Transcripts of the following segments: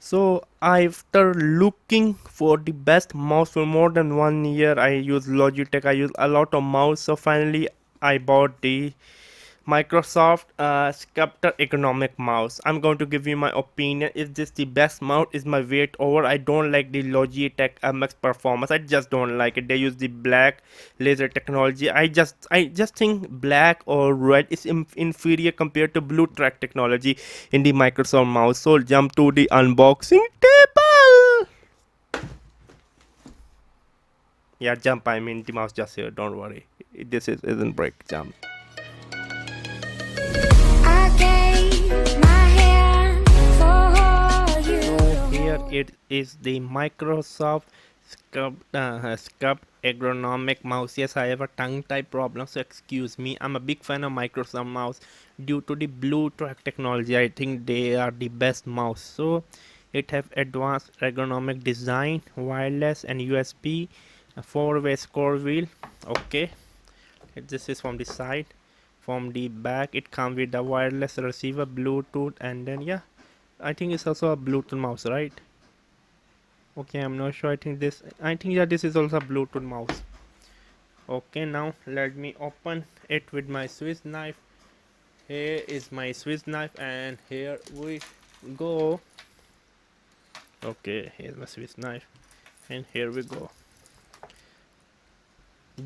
So after looking for the best mouse for more than 1 year, I use Logitech. I use a lot of mouse. So finally, I bought the Microsoft Sculpt Ergonomic Mouse. I'm going to give you my opinion. Is this the best mouse? Is my weight over? I don't like the Logitech MX Performance. I just don't like it. They use the black laser technology. I just think black or red is inferior compared to BlueTrack technology in the Microsoft mouse. So jump to the unboxing table. Yeah, jump. I mean the mouse just here. Don't worry. This isn't break. Jump. So here it is, the Microsoft Sculpt Ergonomic Mouse. Yes, I have a tongue tie problem, so excuse me. I'm a big fan of Microsoft mouse due to the BlueTrack technology. I think they are the best mouse. So it have advanced ergonomic design, wireless and USB, a four-way scroll wheel. Okay, this is from the side. From the back, it comes with a wireless receiver, Bluetooth, and then yeah, I think it's also a Bluetooth mouse, right? Okay, I'm not sure. I think yeah, this is also a Bluetooth mouse. Okay, now let me open it with my Swiss knife. Here is my Swiss knife, and here we go. Okay, here's my Swiss knife, and here we go.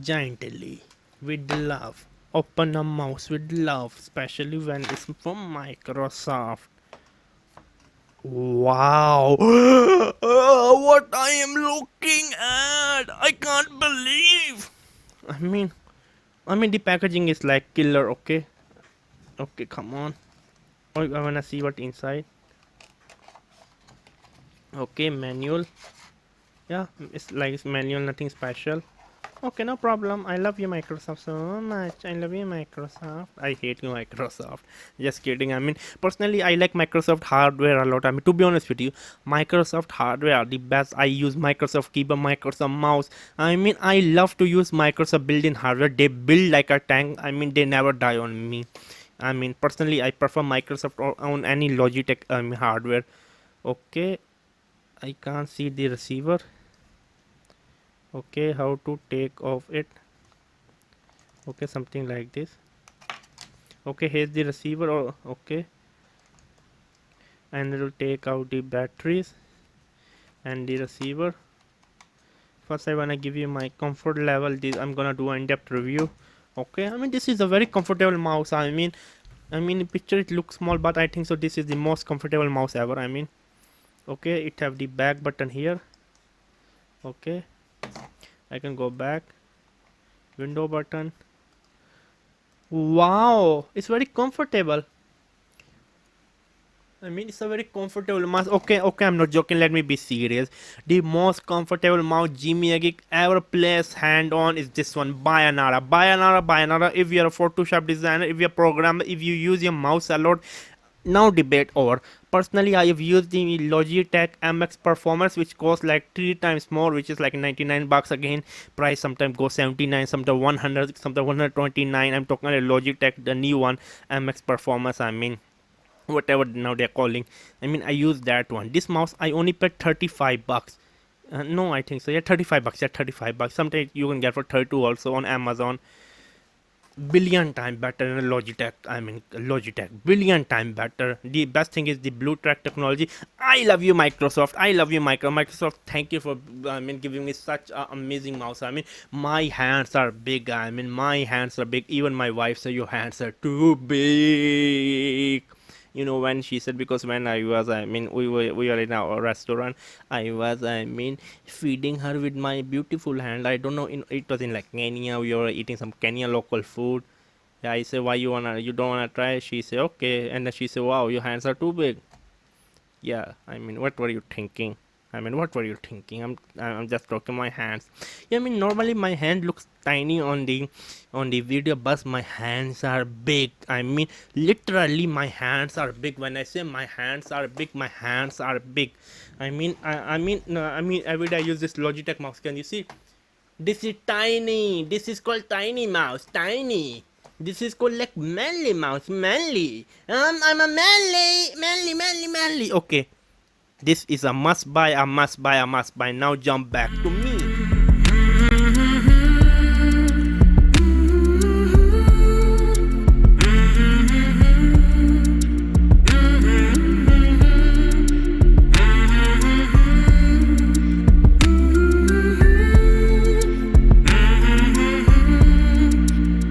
Gently, with love. Open a mouse with love, especially when it's from Microsoft. Wow. What I am looking at. I can't believe. I mean, the packaging is like killer. Okay. Okay, come on. Oh, I wanna see what inside. Okay, manual. Yeah, it's like it's manual, nothing special. Okay, no problem. I love you, Microsoft, so much. I love you, Microsoft. I hate you, Microsoft. Just kidding. I mean, personally, I like Microsoft hardware a lot. I mean, to be honest with you, Microsoft hardware are the best. I use Microsoft keyboard, Microsoft mouse. I mean, I love to use Microsoft built-in hardware. They build like a tank. I mean, they never die on me. I mean, personally, I prefer Microsoft on any Logitech hardware. Okay, I can't see the receiver. Okay, how to take off it? Okay, something like this. Okay, here's the receiver. Oh, okay, and it will take out the batteries and the receiver. First, I wanna give you my comfort level. This I'm gonna do an in-depth review. Okay, I mean this is a very comfortable mouse. I mean, in picture it looks small, but I think so. This is the most comfortable mouse ever. I mean, okay, it have the back button here. Okay, I can go back. Window button. Wow, it's very comfortable. I mean, it's a very comfortable mouse. Okay, okay, I'm not joking. Let me be serious. The most comfortable mouse Jimmy Geek ever placed hand on is this one, Bayonara. Bayonara. If you're a Photoshop designer, if you're a programmer, if you use your mouse a lot, now debate over. Personally, I have used the Logitech MX Performance, which costs like 3 times more, which is like 99 bucks again. Price sometimes goes 79, sometimes 100, sometimes 129. I'm talking about Logitech, the new one, MX Performance. I mean, whatever now they're calling. I mean, I use that one. This mouse I only paid 35 bucks. No, I think so. Yeah, 35 bucks. Yeah, 35 bucks. Sometimes you can get for 32 also on Amazon. Billion time better than Logitech. I mean, Logitech. Billion time better. The best thing is the BlueTrack technology. I love you, Microsoft. I love you, Microsoft. Thank you for, giving me such an amazing mouse. I mean, my hands are big. I mean, my hands are big. Even my wife said your hands are too big. When she said, because when I was, we were in our restaurant. I was, feeding her with my beautiful hand. I don't know, it was in like Kenya. We were eating some Kenya local food. Yeah, I said, why you don't wanna try? She said, okay. And then she said, wow, your hands are too big. Yeah, what were you thinking? What were you thinking? I'm just talking my hands. Yeah, normally my hand looks tiny on the video, but my hands are big. Literally my hands are big. When I say my hands are big, my hands are big. No, every day I use this Logitech mouse. Can you see? This is tiny. This is called tiny mouse. Tiny. This is called like manly mouse. Manly. I'm a manly. Okay. This is a must buy, a must buy, a must buy. Now jump back to me.